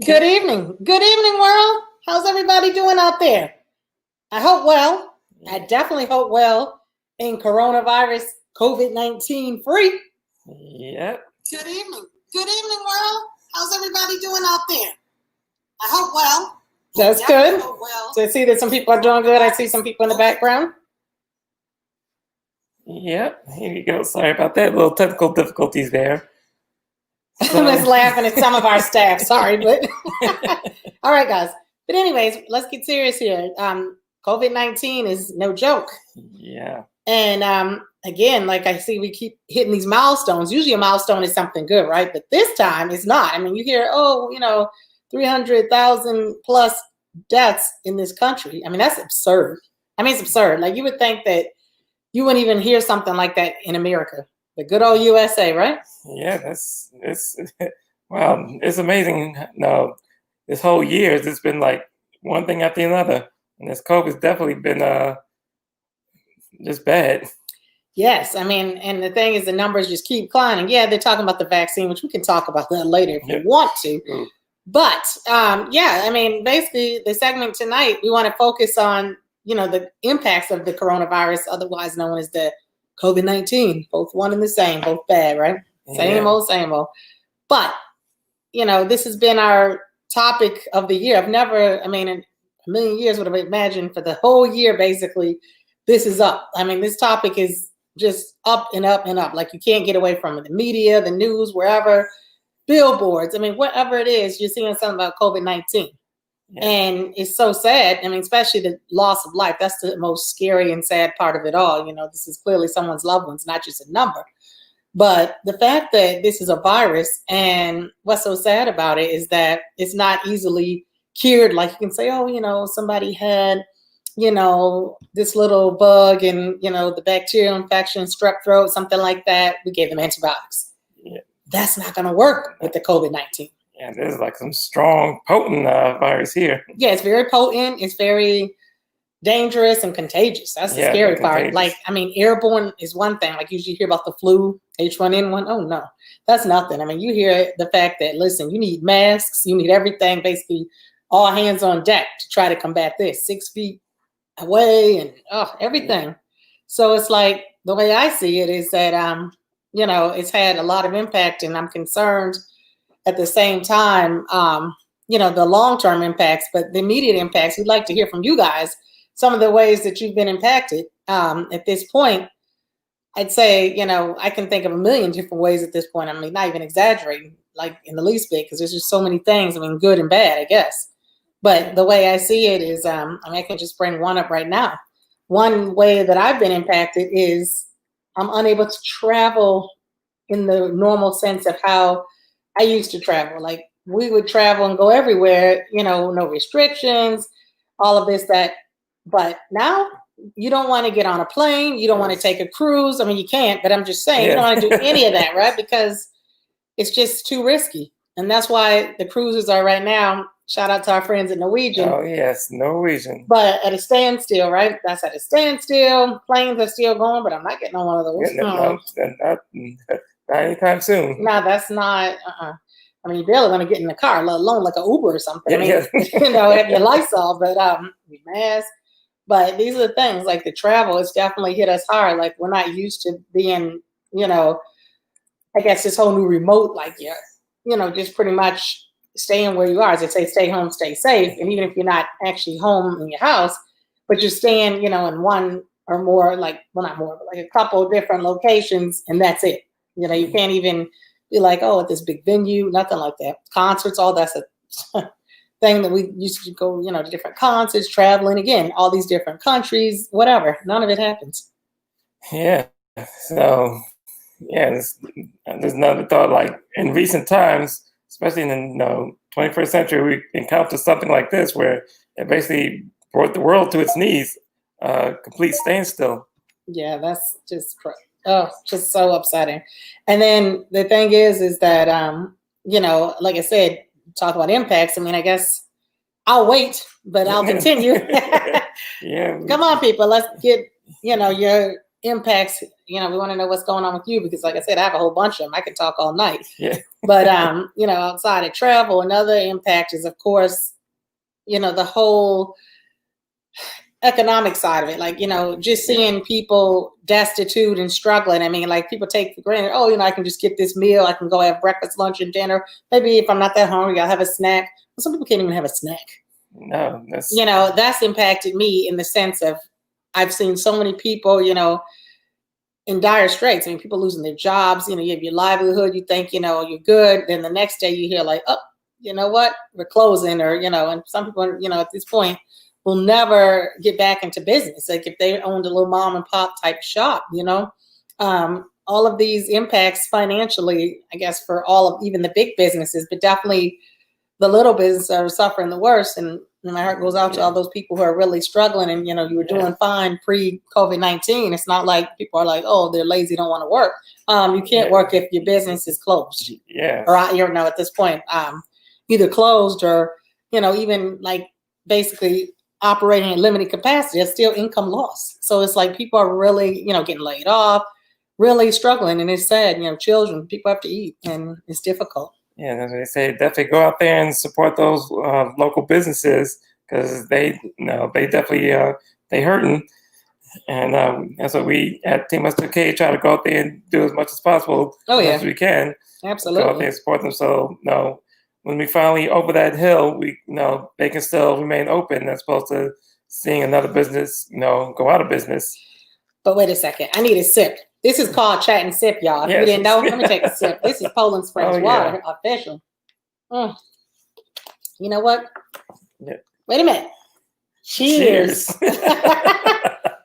Good evening. Good evening, world. How's everybody doing out there? I hope well. I definitely hope well in coronavirus COVID-19 free. Yep. Good evening. Good evening, world. How's everybody doing out there? I hope well. That's good. Well. So I see that some people are doing good. I see some people in the background. Yep. Here you go. Sorry about that. Little technical difficulties there. So. I'm just laughing at some of our staff. Sorry, but all right, guys. But anyways, let's get serious here. COVID-19 is no joke. Yeah. And again, like I see, we keep hitting these milestones. Usually a milestone is something good, right? But this time it's not. I mean, you hear, 300,000 plus deaths in this country. I mean, that's absurd. I mean, it's absurd. Like you would think that you wouldn't even hear something like that in America. The good old USA, right? Yeah, it's wow, it's amazing. No, this whole year it's been like one thing after another, and this COVID's definitely been just bad. Yes, I mean, and the thing is, the numbers just keep climbing. Yeah, they're talking about the vaccine, which we can talk about that later if you want to. Ooh. But yeah, I mean, basically, the segment tonight we want to focus on the impacts of the coronavirus, otherwise known as the COVID-19, both one and the same, both bad, right? Same old. But, this has been our topic of the year. In a million years would have imagined for the whole year, basically, this is up. I mean, this topic is just up and up and up. Like you can't get away from it. The media, the news, wherever, billboards. I mean, whatever it is, you're seeing something about COVID-19. Yeah. And it's so sad. I mean, especially the loss of life. That's the most scary and sad part of it all. This is clearly someone's loved ones, not just a number. But the fact that this is a virus, and what's so sad about it is that it's not easily cured. Like you can say, somebody had, this little bug and, the bacterial infection, strep throat, something like that. We gave them antibiotics. Yeah. That's not going to work with the COVID-19. Yeah, there's like some strong, potent virus here. Yeah, it's very potent. It's very dangerous and contagious. That's the scary part. Like, I mean, airborne is one thing. Like, usually you hear about the flu, H1N1. Oh, no, that's nothing. I mean, you hear the fact that, listen, you need masks. You need everything, basically all hands on deck to try to combat this. 6 feet away and everything. So it's like, the way I see it is that, it's had a lot of impact, and I'm concerned at the same time, the long-term impacts, but the immediate impacts, we'd like to hear from you guys some of the ways that you've been impacted. At this point, I'd say, I can think of a million different ways at this point. I mean, not even exaggerating, like in the least bit, because there's just so many things. I mean, good and bad, I guess. But the way I see it is, I can just bring one up right now. One way that I've been impacted is I'm unable to travel in the normal sense of how I used to travel. Like we would travel and go everywhere, no restrictions, all of this, that. But now you don't want to get on a plane. You don't want to take a cruise. I mean, you can't, but I'm just saying, you don't want to do any of that, right? Because it's just too risky. And that's why the cruises are right now. Shout out to our friends at Norwegian. Oh, yes, Norwegian. But at a standstill, right? That's at a standstill. Planes are still going, but I'm not getting on one of those. Not anytime soon. No, that's not. I mean, you're barely going to get in the car, let alone like an Uber or something. I mean, have your lights off, but your mask. But these are the things, like the travel, it's definitely hit us hard. Like we're not used to being, I guess this whole new remote, like just pretty much staying where you are. As they say, stay home, stay safe. And even if you're not actually home in your house, but you're staying, in one or more, not more, but like a couple of different locations, and that's it. You can't even be like, at this big venue, nothing like that. Concerts, all that's a thing that we used to go, to different concerts, traveling, again, all these different countries, whatever. None of it happens. Yeah. So, there's another thought, like in recent times, especially in the 21st century, we encountered something like this where it basically brought the world to its knees, complete standstill. Yeah, that's just crazy. Oh, just so upsetting. And then the thing is that, like I said, talk about impacts. I mean, I guess I'll wait, but I'll continue. Yeah. Come on, people. Let's get, your impacts, we want to know what's going on with you, because like I said, I have a whole bunch of them. I could talk all night. Yeah. But, outside of travel, another impact is, of course, the whole economic side of it. Like, just seeing people destitute and struggling. I mean, like, people take for granted, I can just get this meal. I can go have breakfast, lunch, and dinner. Maybe if I'm not that hungry, I'll have a snack. But some people can't even have a snack. No, that's impacted me in the sense of I've seen so many people, in dire straits. I mean, people losing their jobs, you have your livelihood, you think, you're good. Then the next day you hear like, oh, you know what, we're closing, or, and some people, at this point will never get back into business. Like if they owned a little mom and pop type shop, all of these impacts financially, I guess, for all of even the big businesses, but definitely the little businesses are suffering the worst. And my heart goes out to all those people who are really struggling. And, you were doing fine pre-COVID-19. It's not like people are like, oh, they're lazy, don't want to work. You can't work if your business is closed. Yeah. Or, at this point, either closed or, even like basically operating at limited capacity. It's still income loss. So it's like people are really, getting laid off, really struggling. And it's sad, children, people have to eat, and it's difficult. Yeah, that's what they say. Definitely go out there and support those local businesses, because they definitely they hurting, and that's what we at Team Mustard K try to go out there and do as much as possible. As we can. Absolutely. Go out there and support them. So when we finally over that hill, they can still remain open, as opposed to seeing another business go out of business. But wait a second, I need a sip. This is called Chat and Sip, y'all. If you didn't know, let me take a sip. This is Poland Springs water, official. You know what? Yeah. Wait a minute. Cheers.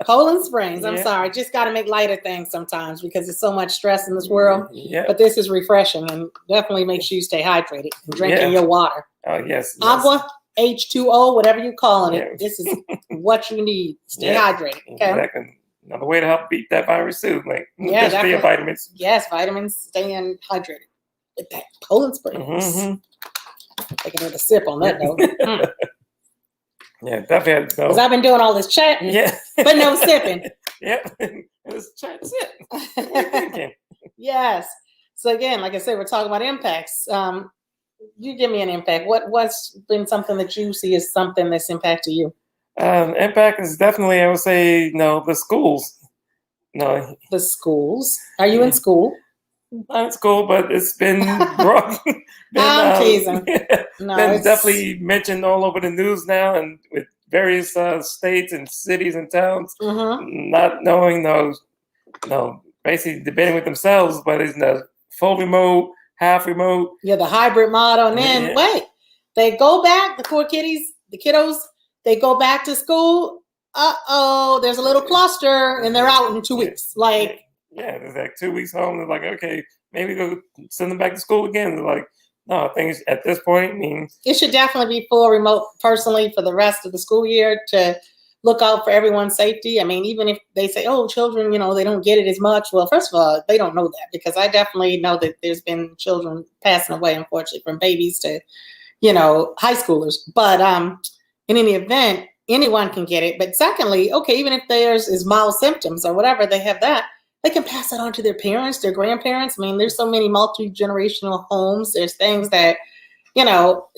Poland Springs. I'm sorry. Just got to make light of things sometimes, because there's so much stress in this world. Yeah. But this is refreshing, and definitely make sure you stay hydrated and drinking your water. Oh, yes. Agua, H2O, whatever you're calling it. This is what you need. Stay hydrated. Okay. Exactly. Another way to help beat that virus too. Like, definitely. Vitamins. Yes, vitamins. Staying hydrated with that Poland Springs. Mm-hmm. Taking another sip on that note. Yeah, definitely. Because I've been doing all this chatting, but no sipping. Yep, it was chat sip. Yes. So again, like I said, we're talking about impacts. You give me an impact. What's been something that you see as something that's impacted you? Impact is definitely, I would say, the schools. No. The schools. Are you in school? Not in school, but it's been rough. I'm teasing. No, been definitely mentioned all over the news now, and with various states and cities and towns, not knowing basically debating with themselves, but it's full remote, half remote. Yeah, the hybrid model. And then wait, they go back, the poor kiddos, they go back to school. There's a little cluster, and they're out in 2 weeks. Like, there's like 2 weeks home. They're like, okay, maybe go send them back to school again. They're like, no, I think at this point, it should definitely be full remote personally for the rest of the school year, to look out for everyone's safety. I mean, even if they say, oh, children, they don't get it as much. Well, first of all, they don't know that, because I definitely know that there's been children passing away, unfortunately, from babies to, high schoolers. But in any event, anyone can get it. But secondly, okay, even if theirs is mild symptoms or whatever, they have that, they can pass that on to their parents, their grandparents. I mean, there's so many multi-generational homes. There's things that,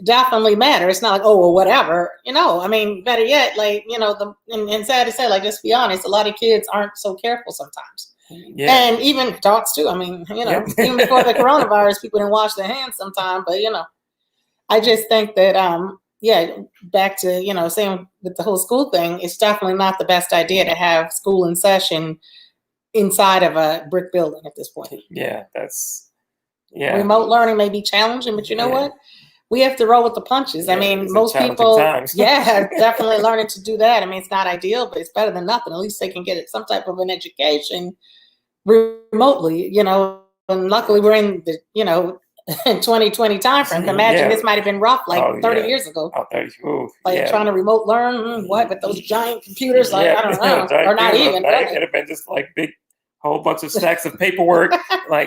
definitely matter. It's not like, oh, well, whatever, I mean, better yet, like, and sad to say, like, just be honest, a lot of kids aren't so careful sometimes. Yeah. And even adults too. I mean, even before the coronavirus, people didn't wash their hands sometimes, but, I just think that, back to, saying with the whole school thing, it's definitely not the best idea to have school in session inside of a brick building at this point. Remote learning may be challenging, but you know what? We have to roll with the punches. I mean, most people, definitely learning to do that. I mean, it's not ideal, but it's better than nothing. At least they can get some type of an education remotely, and luckily we're in the, 2020 time frame. Imagine this might have been rough 30 years ago. Trying to remote learn, with those giant computers, I don't know, or not even. It could have been just like big, whole bunch of stacks of paperwork.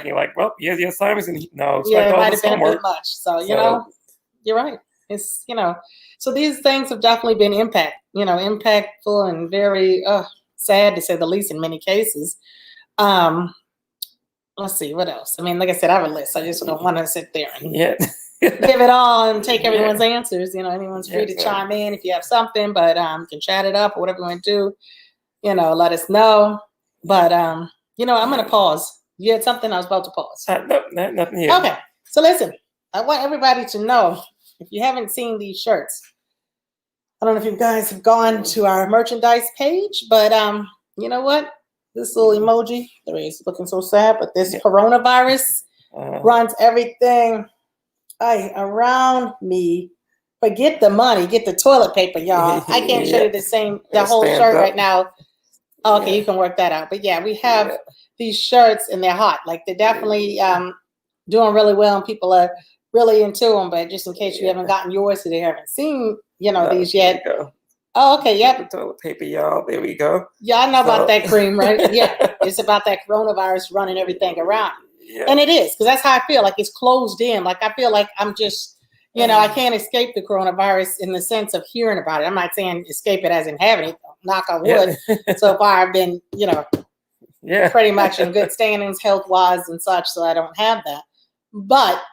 You're like, well, here's the assignments, and it might have been a bit much. So you're right. It's so these things have definitely been impactful and very sad to say the least in many cases. Let's see what else. I mean, like I said, I have a list. I just don't want to sit there and give it all and take everyone's answers. You know, anyone's free to chime in if you have something, but you can chat it up or whatever you want to do. You know, let us know. But you know, I'm gonna pause. You had something I was about to pause. No, nothing yet. Okay, so listen, I want everybody to know, if you haven't seen these shirts, I don't know if you guys have gone to our merchandise page, but you know what? This little emoji, there is looking so sad, but this coronavirus runs everything around me. Forget the money, get the toilet paper, y'all. I can't show you the whole shirt right now. Okay, you can work that out. But yeah, we have these shirts and they're hot. Like they're definitely doing really well and people are really into them. But just in case you haven't gotten yours or they haven't seen, you know, these yet. Oh, okay, yep. Toilet paper, y'all. There we go. Yeah, I know about that cream, right? Yeah, it's about that coronavirus running everything around. Yeah. And it is, because that's how I feel. Like it's closed in. Like I feel like I'm just, you know, I can't escape the coronavirus in the sense of hearing about it. I'm not saying escape it as in having it. Knock on wood. So far, I've been, you know, pretty much in good standings health-wise and such, so I don't have that. But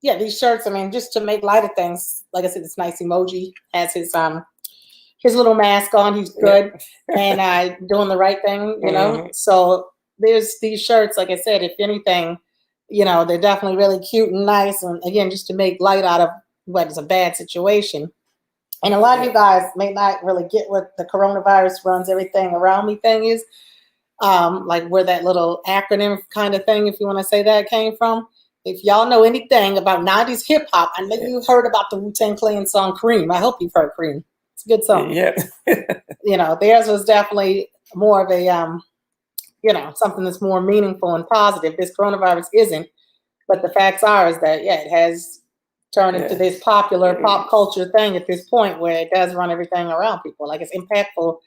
yeah, these shirts. I mean, just to make light of things. Like I said, this nice emoji has his little mask on. He's good and doing the right thing, you know. So there's these shirts. Like I said, if anything, you know, they're definitely really cute and nice. And again, just to make light out of what is a bad situation. And a lot of you guys may not really get what the coronavirus runs everything around me thing is, like where that little acronym kind of thing, if you want to say that, came from. If y'all know anything about 90s hip hop, I know you've heard about the Wu-Tang Clan song Cream. I hope you've heard Cream. It's a good song. Yeah. You know, theirs was definitely more of a, you know, something that's more meaningful and positive. This coronavirus isn't. But the facts are is that, it has turned into this popular pop culture thing at this point where it does run everything around people. Like it's impactful.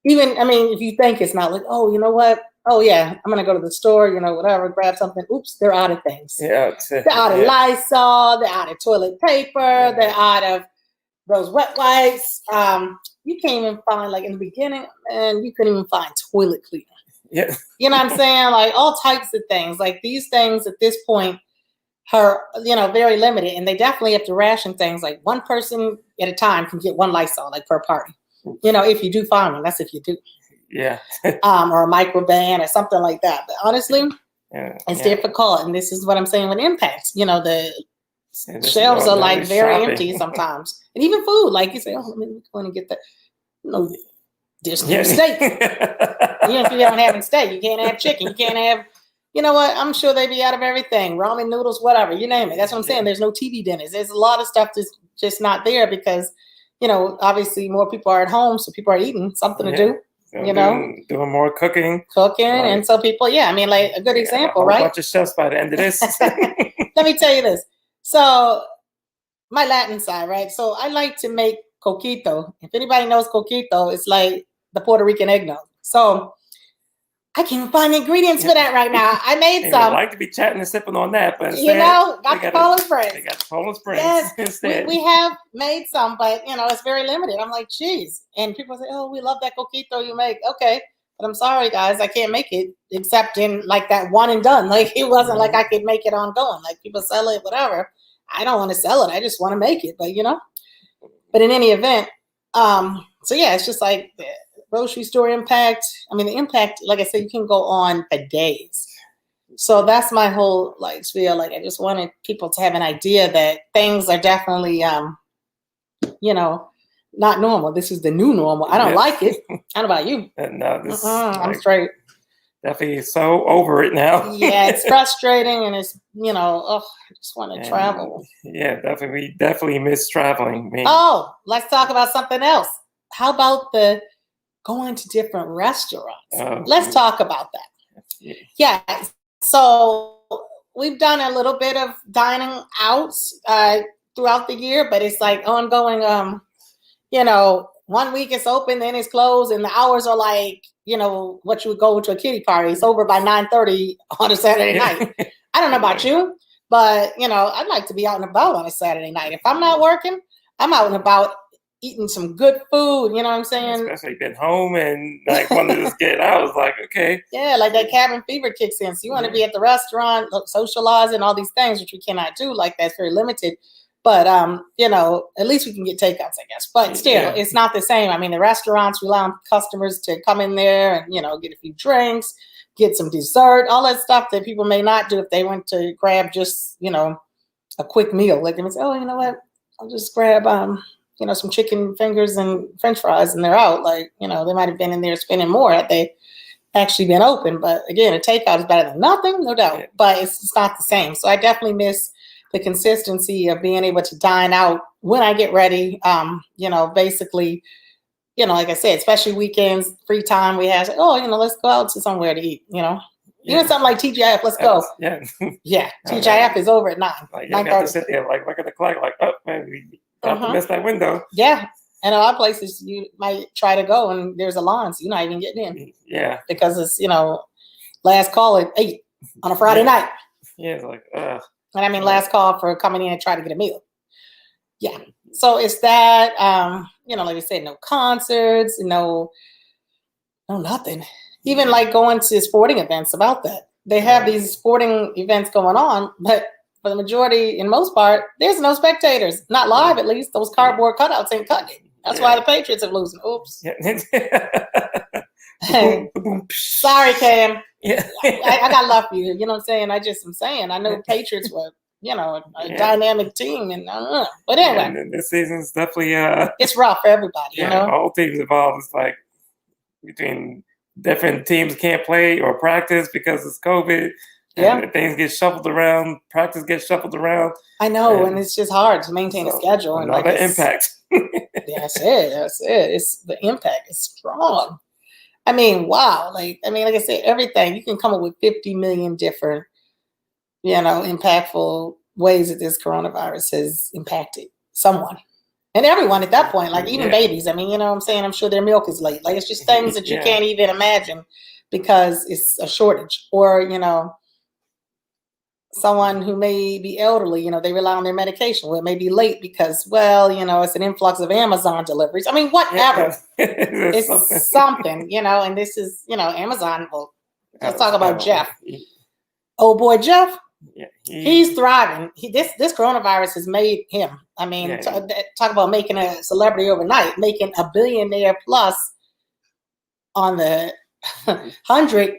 Even, I mean, if you think it's not like, oh, you know what? Oh, yeah, I'm going to go to the store, you know, whatever, grab something. Oops, they're out of things. Yeah, they're out of Lysol. They're out of toilet paper. They're out of those wet wipes. You can't even find, like in the beginning, and you couldn't even find toilet cleaner. Yeah. You know what I'm saying? Like all types of things. Like these things at this point are, you know, very limited. And they definitely have to ration things. Like one person at a time can get one Lysol, like per party. You know, if you do find one, that's if you do. Yeah. Or a microban or something like that. But honestly, it's difficult. And this is what I'm saying with impacts. You know, the shelves are like very empty sometimes. And even food, like you say, oh, let me go in and get that. No, there's no steak. Even if you don't have steak, you can't have chicken. You can't have, you know what? I'm sure they be out of everything. Ramen noodles, whatever, you name it. That's what I'm saying. There's no TV dinners. There's a lot of stuff that's just not there because, you know, obviously more people are at home, so people are eating something to do. You know, doing more cooking, and so people, I mean, like a good example, right? A bunch of chefs by the end of this. Let me tell you this. So, my Latin side, right? So I like to make coquito. If anybody knows coquito, it's like the Puerto Rican eggnog. So I can't find the ingredients for that right now. I made some. I'd like to be chatting and sipping on that, but instead, you know, got the Poland Springs. They got the Poland Springs. Yes, instead. We have made some, but you know, it's very limited. I'm like, geez. And people say, oh, we love that coquito you make. Okay. But I'm sorry, guys, I can't make it except in like that one and done. Like it wasn't like I could make it ongoing. Like people sell it, whatever. I don't want to sell it. I just want to make it. But you know, but in any event, so yeah, it's just like the grocery store impact. I mean, the impact, like I said, you can go on for days. So that's my whole like spiel. Like I just wanted people to have an idea that things are definitely, you know, not normal. This is the new normal. I don't like it. I don't know about you. No, this I'm straight. Definitely so over it now. Yeah, it's frustrating and it's, you know, I just want to travel. Yeah, definitely miss traveling. Man. Oh, let's talk about something else. How about the going to different restaurants? Let's talk about that. Yeah. So we've done a little bit of dining out throughout the year, but it's like ongoing, you know, 1 week it's open, then it's closed, and the hours are like, you know, what you would go to a kiddie party. It's over by 9:30 on a Saturday night. I don't know about you, but, you know, I'd like to be out and about on a Saturday night. If I'm not working, I'm out and about eating some good food. You know what I'm saying? Especially getting home and like wanting to just get out. It's like, okay. Yeah, like that cabin fever kicks in. So you want to be at the restaurant, socializing, all these things, which we cannot do. Like that's very limited. But you know, at least we can get takeouts, I guess. But still, it's not the same. I mean, the restaurants rely on customers to come in there and, you know, get a few drinks, get some dessert, all that stuff that people may not do if they went to grab just, you know, a quick meal. Like they would say, oh, you know what? I'll just grab you know, some chicken fingers and French fries, and they're out. Like, you know, they might have been in there spending more had they actually been open. But again, a takeout is better than nothing, no doubt. But it's not the same. So I definitely miss the consistency of being able to dine out when I get ready. You know, basically, you know, like I said, especially weekends, free time we have. Oh, you know, let's go out to somewhere to eat. You know, even something like TGIF. Let's go. Yeah, TGIF is over at 9. Like you have to sit there, like look at the clock, like, oh man, we got to miss that window. Yeah, and a lot of places you might try to go and there's a line, so you're not even getting in. Yeah, because it's, you know, last call at 8 on a Friday night. Yeah, it's like, and I mean, last call for coming in and try to get a meal. Yeah. So it's that, you know, like I said, no concerts, no nothing. Even like going to sporting events about that. They have these sporting events going on, but for the majority, in most part, there's no spectators. Not live, at least. Those cardboard cutouts ain't cutting it. That's why the Patriots are losing. Oops. Sorry, Cam. Yeah. I got love for you. You know what I'm saying? I'm saying, I know Patriots were, you know, a dynamic team, and but anyway, this season's definitely it's rough for everybody. You know, all teams involved. It's like between different teams can't play or practice because it's COVID. And things get shuffled around. Practice gets shuffled around. I know, and it's just hard to maintain a schedule. And like impact. That's it. It's the impact is strong. I mean, wow. Like I said, everything you can come up with 50 million different, you know, impactful ways that this coronavirus has impacted someone and everyone at that point. Like even babies. I mean, you know what I'm saying? I'm sure their milk is late. Like it's just things that you can't even imagine because it's a shortage, or you know, someone who may be elderly, you know, they rely on their medication. Well, it may be late because, well, you know, it's an influx of Amazon deliveries. I mean, whatever. It's something, you know, and this is, you know, Amazon. Well, let's talk about Jeff. Oh boy, Jeff. Yeah, he's thriving. This coronavirus has made him. I mean, talk about making a celebrity overnight, making a billionaire plus on the 100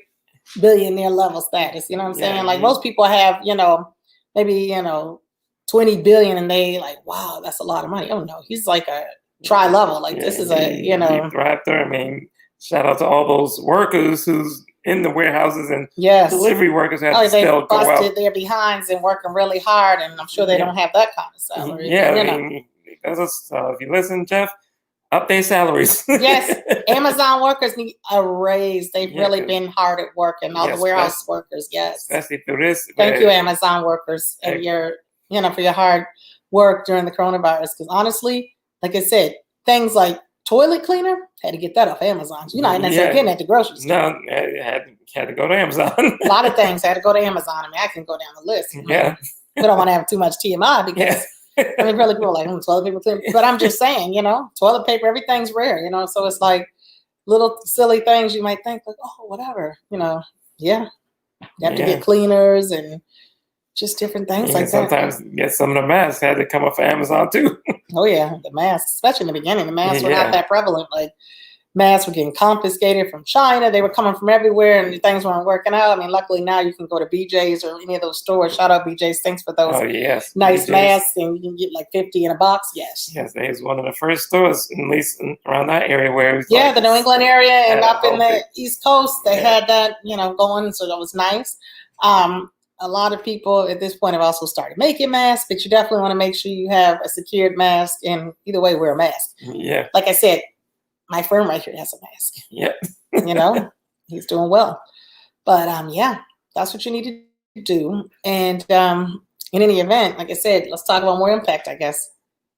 billionaire level status. You know what I'm saying? Like most people have, you know, maybe, you know, 20 billion and they like, wow, that's a lot of money. Oh no, he's like a tri-level. Like this is a, you know. Right there. I mean, shout out to all those workers who's in the warehouses and delivery workers have to still go out. They busted their behinds and working really hard, and I'm sure they don't have that kind of salary. Yeah, I mean, if you listen, Jeff, up their salaries. Yes, Amazon workers need a raise. They've really been hard at work, and all the warehouse workers. Yes, especially through this. Thank you, Amazon workers, and your, you know, for your hard work during the coronavirus. Because honestly, like I said, things like toilet cleaner had to get that off Amazon. You're not getting at the grocery store. No, had to go to Amazon. A lot of things had to go to Amazon. I mean, I can go down the list. Yeah, we don't want to have too much TMI because. I mean, really, people are like, toilet paper clean. But I'm just saying, you know, toilet paper, everything's rare, you know, so it's like little silly things you might think like, oh, whatever, you know, you have to get cleaners and just different things like sometimes that. Get some of the masks had to come up for Amazon too. Oh yeah, the masks, especially in the beginning, the masks were not that prevalent. Like masks were getting confiscated from China. They were coming from everywhere and things weren't working out. I mean, luckily now you can go to BJ's or any of those stores. Shout out BJ's. Thanks for those nice BJ's masks. And you can get like 50 in a box. Yes. Yes, it was one of the first stores, at least around that area where it was the New England area and up in the East Coast, they had that, you know, going. So that was nice. A lot of people at this point have also started making masks, but you definitely want to make sure you have a secured mask, and either way, wear a mask. Yeah. Like I said, my friend right here has a mask. Yeah. You know, he's doing well. But that's what you need to do. And in any event, like I said, let's talk about more impact, I guess.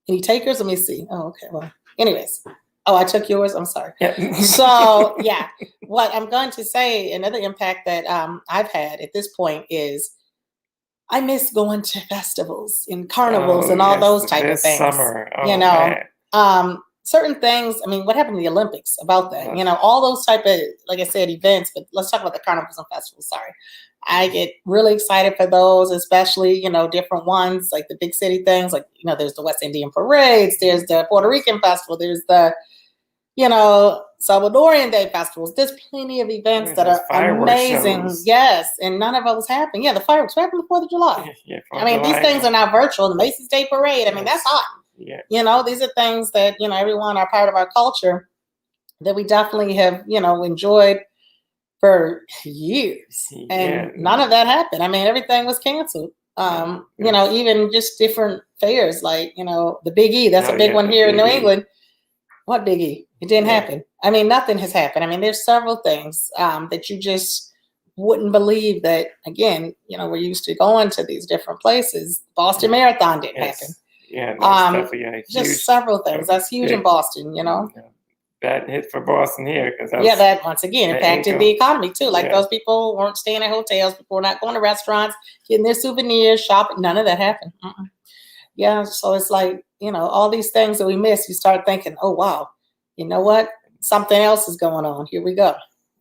Any takers? Let me see. Oh, okay. Well, anyways. Oh, I took yours. I'm sorry. Yeah. So what I'm going to say, another impact that I've had at this point is I miss going to festivals and carnivals and all those type of things. Summer. You know. certain things. I mean, what happened to the Olympics about that? You know, all those type of, like I said, events. But let's talk about the carnivals and festivals. Sorry, I get really excited for those, especially, you know, different ones like the big city things. Like, you know, there's the West Indian parades, there's the Puerto Rican festival, there's the, you know, Salvadorian Day festivals. There's plenty of events that are amazing. Shows. Yes, and none of those happen. Yeah, the fireworks. What happened the 4th of July? I mean, these things are now virtual. The Macy's Day Parade. I mean, that's hot. Yeah. You know, these are things that, you know, everyone are part of our culture that we definitely have, you know, enjoyed for years. And none of that happened. I mean, everything was canceled. You know, even just different fairs, like, you know, the Big E. That's a big one here in New England. What Big E? It didn't happen. I mean, nothing has happened. I mean, there's several things that you just wouldn't believe that, again, you know, we're used to going to these different places. Boston Marathon didn't happen. Yeah, that's definitely a huge, just several things. That's huge in Boston, you know. That hit for Boston here. That once again impacted the economy too. Like those people weren't staying at hotels, people were not going to restaurants, getting their souvenirs, shopping. None of that happened. Yeah, so it's like, you know, all these things that we miss, you start thinking, oh, wow, you know what? Something else is going on. Here we go.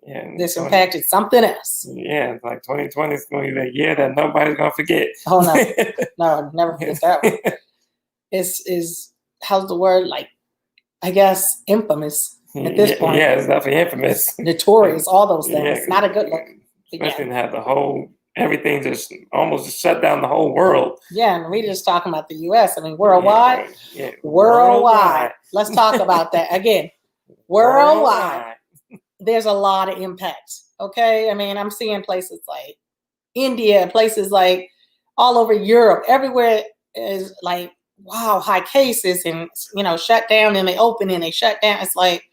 Yeah, this impacted something else. Yeah, like 2020 is going to be the year that nobody's going to forget. Oh, no. No, never forget that one. Is how's the word, like, I guess, infamous at this point. Yeah, it's definitely infamous. Notorious, all those things. Not a good look. Especially to have the whole, everything just almost shut down the whole world. Yeah, and we're just talking about the U.S. I mean, worldwide. Worldwide. Let's talk about that again. Worldwide. There's a lot of impact. Okay, I mean, I'm seeing places like India, places like all over Europe, everywhere is like, wow, high cases, and, you know, shut down, and they open and they shut down. It's like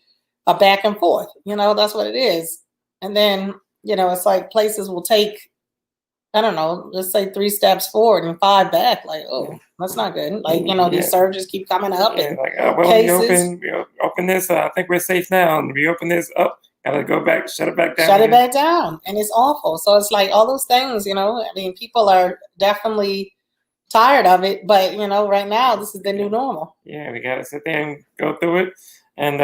a back and forth, you know, that's what it is. And then, you know, it's like places will take, I don't know, let's say 3 steps forward and 5 back. Like, oh, that's not good. Like, you know, these surges keep coming up. And like, well, cases. We open this. I think we're safe now. And we open this up. Gotta go back, shut it back down. Shut it back down. And it's awful. So it's like all those things, you know, I mean, people are definitely tired of it. But, you know, right now, this is the new normal. Yeah, we gotta sit there and go through it. And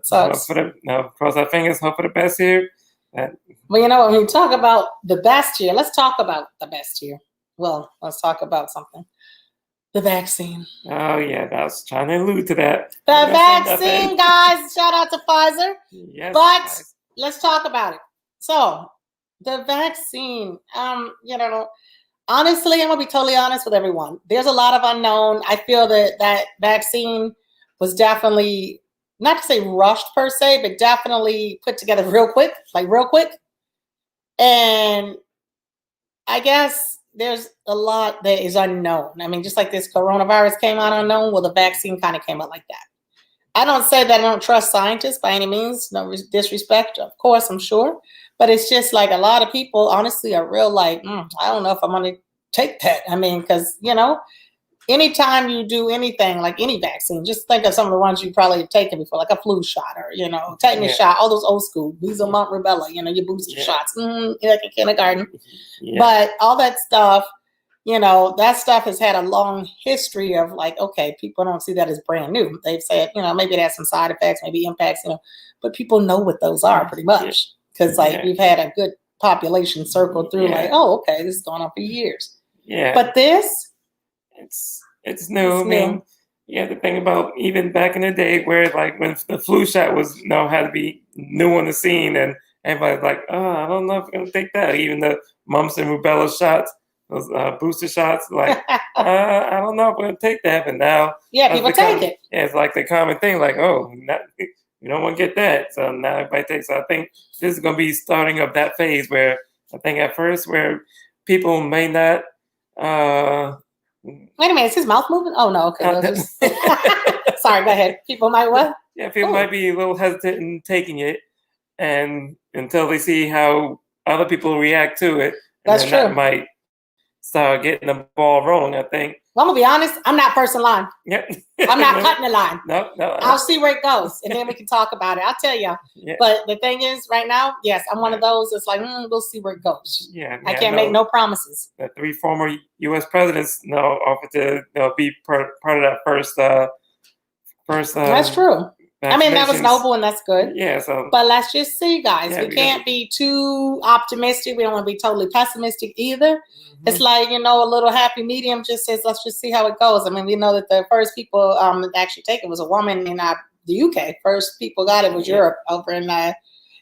cross our fingers, hope for the best here. Well, you know, when we talk about the best here, let's talk about the best here. Well, let's talk about something. The vaccine. Oh, yeah, I was trying to allude to that. The vaccine, guys. Shout out to Pfizer. Yes, but let's talk about it. So, the vaccine, you know, honestly, I'm going to be totally honest with everyone. There's a lot of unknown. I feel that vaccine was definitely, not to say rushed per se, but definitely put together real quick. And I guess there's a lot that is unknown. I mean, just like this coronavirus came out unknown, well, the vaccine kind of came out like that. I don't say that I don't trust scientists by any means, no disrespect, of course, I'm sure. But it's just like a lot of people, honestly, are real like, I don't know if I'm going to take that. I mean, because, you know, anytime you do anything, like any vaccine, just think of some of the ones you probably have taken before, like a flu shot or, you know, tetanus shot, all those old school, measles, mumps, rubella, you know, your booster shots, like in kindergarten. But all that stuff, you know, that stuff has had a long history of like, okay, people don't see that as brand new. They've said, you know, maybe it has some side effects, maybe impacts, you know, but people know what those are pretty much. Because like we've had a good population circle through like, oh, okay, this is going on for years. Yeah. But this, it's new. I mean, the thing about even back in the day where like when the flu shot was, you know, had to be new on the scene, and everybody's like, oh, I don't know if I'm going to take that. Even the mumps and rubella shots, those booster shots, like, I don't know if I'm going to take that. But now, people take it. Yeah, it's like the common thing, like, oh, you don't want to get that. So now everybody takes it. So I think this is going to be starting of that phase where I think at first where people may not. Wait a minute, is his mouth moving? Oh, no, okay. Sorry, go ahead. People might what? Yeah, people might be a little hesitant in taking it, and until they see how other people react to it. That's true. That might start getting the ball rolling, I think. Well, I'm going to be honest, I'm not first in line. Yep. I'm not cutting the line. No. I'll see where it goes, and then we can talk about it. I'll tell you. Yeah. But the thing is, right now, yes, I'm one of those that's like, we'll see where it goes. Yeah. I can't make no promises. The 3 former U.S. presidents offered to be part of that first. That's true. I mean, that was noble and that's good. Yeah. So, but let's just see, guys. We can't be too optimistic. We don't want to be totally pessimistic either. Mm-hmm. It's like, a little happy medium just says, let's just see how it goes. I mean, we know that the first people that actually take it was a woman in the UK. First people got it was Europe over in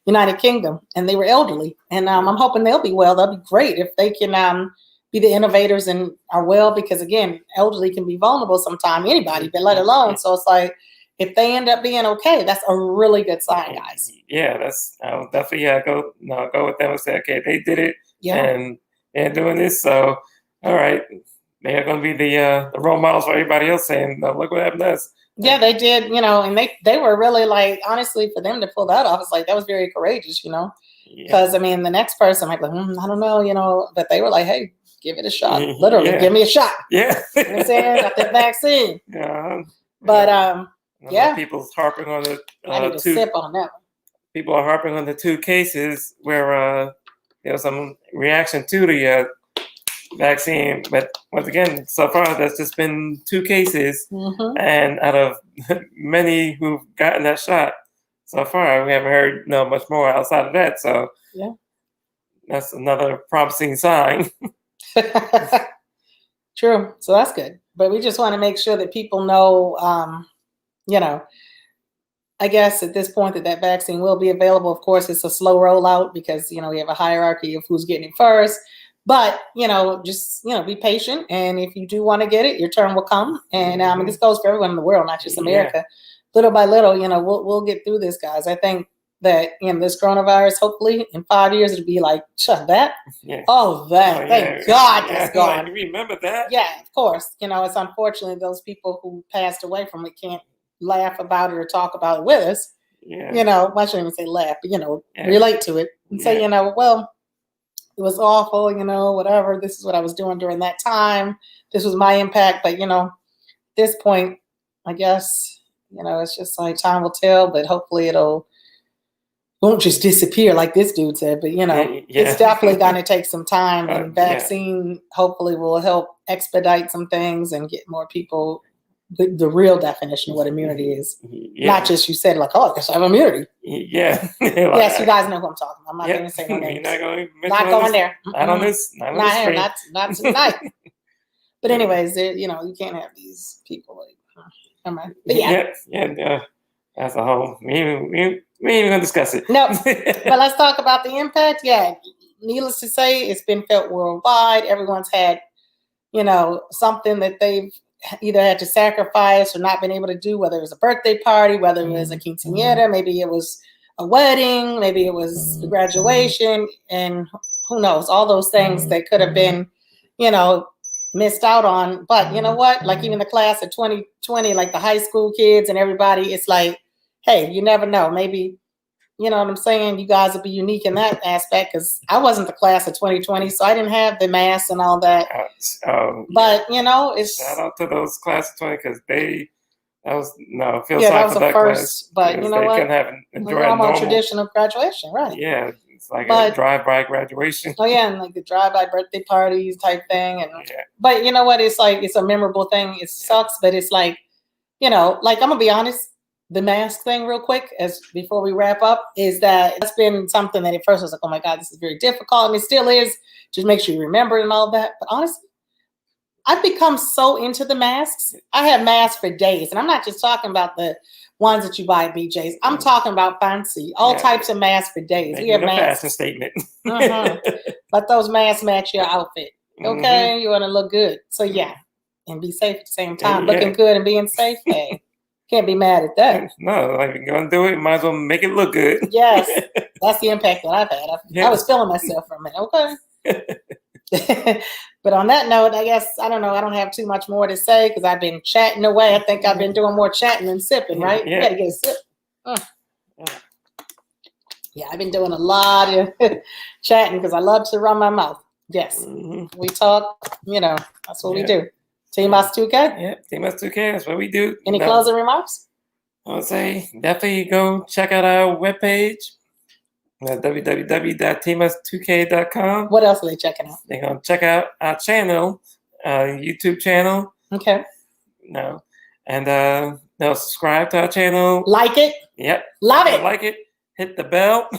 United Kingdom, and they were elderly. And I'm hoping they'll be well. That'll be great if they can be the innovators and are well, because again, elderly can be vulnerable sometime, anybody, but let alone. So it's like, if they end up being okay, that's a really good sign, guys. Yeah, I'll definitely go with them and say, okay, they did it, and they're doing this. So, all right, they are going to be the role models for everybody else, saying, look what happened to us. Yeah, they did, and they were really like, honestly, for them to pull that off, it's like, that was very courageous, because I mean, the next person might be like, I don't know, but they were like, hey, give it a shot. Literally, give me a shot. Yeah. You know what I'm saying? Got that vaccine. Yeah. But, people's harping on the I need to sip on that one. People are harping on the 2 cases where there was some reaction to the vaccine, but once again, so far that's just been 2 cases, and out of many who've gotten that shot so far, we haven't heard much more outside of that. So that's another promising sign. True. So that's good, but we just want to make sure that people know. I guess at this point that vaccine will be available. Of course, it's a slow rollout because, we have a hierarchy of who's getting it first. But, just, be patient. And if you do want to get it, your turn will come. And this goes for everyone in the world, not just America. Little by little, we'll get through this, guys. I think that, this coronavirus, hopefully in 5 years, it'll be like, shut that. Yeah. Thank God that's gone. You remember that? Yeah, of course. It's unfortunately those people who passed away from it can't laugh about it or talk about it with us. Yeah. I shouldn't even say laugh, but relate to it and say, well, it was awful, whatever. This is what I was doing during that time. This was my impact. But, at this point, I guess, it's just like time will tell, but hopefully won't just disappear like this dude said. But, it's definitely going to take some time, and vaccine hopefully will help expedite some things and get more people the real definition of what immunity is. Not just you said like, I guess I have immunity. Yeah. Yes, you guys know who I'm talking about. I'm not going to say no names. Not going there. Not on this. Not tonight. But anyways, you can't have these people like. But that's a whole. We ain't even gonna discuss it. No, but let's talk about the impact. Yeah, needless to say, it's been felt worldwide. Everyone's had, something that they've either had to sacrifice or not been able to do, whether it was a birthday party, whether it was a quinceañera, maybe it was a wedding, maybe it was a graduation, and who knows, all those things that could have been, missed out on. But you know what? Like even the class of 2020, like the high school kids and everybody, it's like, hey, you never know. Maybe, you know what I'm saying? You guys will be unique in that aspect, because I wasn't the class of 2020, so I didn't have the mask and all that. But, it's... Shout out to those class of 20, because that was the first, but you know what? They couldn't enjoy a normal traditional graduation, right? Yeah, it's like a drive-by graduation. Oh, yeah, and like the drive-by birthday parties type thing. But you know what? It's like, it's a memorable thing. It sucks, but it's like, like I'm going to be honest, the mask thing real quick before we wrap up is that it's been something that at first I was like, oh my God, this is very difficult. And it still is. Just make sure you remember it and all that. But honestly, I've become so into the masks. I have masks for days. And I'm not just talking about the ones that you buy at BJ's. I'm talking about fancy, all types of masks for days. We have masks. Fashion statement. But those masks match your outfit. Okay? You want to look good. So yeah. And be safe at the same time. Looking good and being safe. Hey. Can't be mad at that. No, like if you're gonna do it, you might as well make it look good. Yes, that's the impact that I've had. I was feeling myself for a minute. Okay. But on that note, I guess I don't know. I don't have too much more to say because I've been chatting away. I think I've been doing more chatting than sipping, right? You gotta get a sip. Yeah, I've been doing a lot of chatting because I love to run my mouth. Yes, we talk. That's what we do. Team Us 2K? Yeah, Team Us 2K, that's what we do. Any closing remarks? I would say definitely go check out our webpage, www.teamus2k.com. What else are they checking out? They're going to check out our channel, YouTube channel. Okay. And subscribe to our channel. Like it. Yep. Love it. Like it. Hit the bell.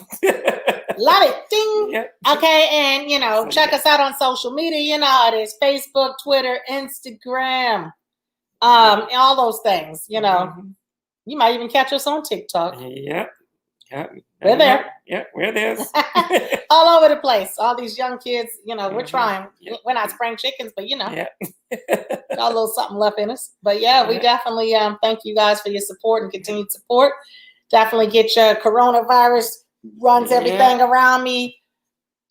Love it. Ding. Yep. Okay, and check us out on social media. You know how it is: Facebook, Twitter, Instagram, all those things. Mm-hmm. You might even catch us on TikTok. Yep. We're there. Yep, we're there. All over the place. All these young kids, we're trying. Yep. We're not spring chickens, but Yeah. got a little something left in us. But yeah, we definitely thank you guys for your support and continued support. Definitely get your coronavirus runs everything around me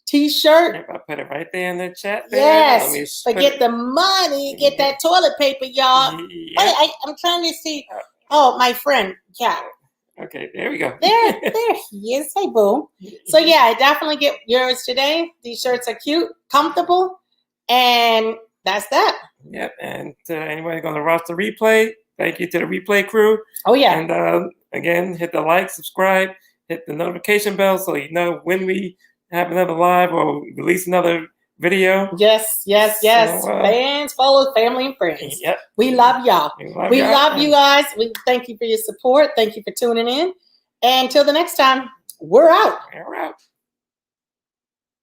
t-shirt. Yep, I put it right there in the chat there. Yes, but get the money, get that toilet paper, y'all. Yeah. Wait, I'm trying to see. Oh, my friend, yeah. Okay, there we go. There he is. Hey, boo. So yeah, definitely get yours today. These shirts are cute, comfortable, and that's that. Yep, and to anybody going to watch the replay, thank you to the replay crew. Oh yeah. And again, hit the like, subscribe, hit the notification bell so you know when we have another live or release another video. Yes. So, fans, followers, family, and friends. Yep. We love y'all. We love you guys. We thank you for your support. Thank you for tuning in. And until the next time, we're out. We're out.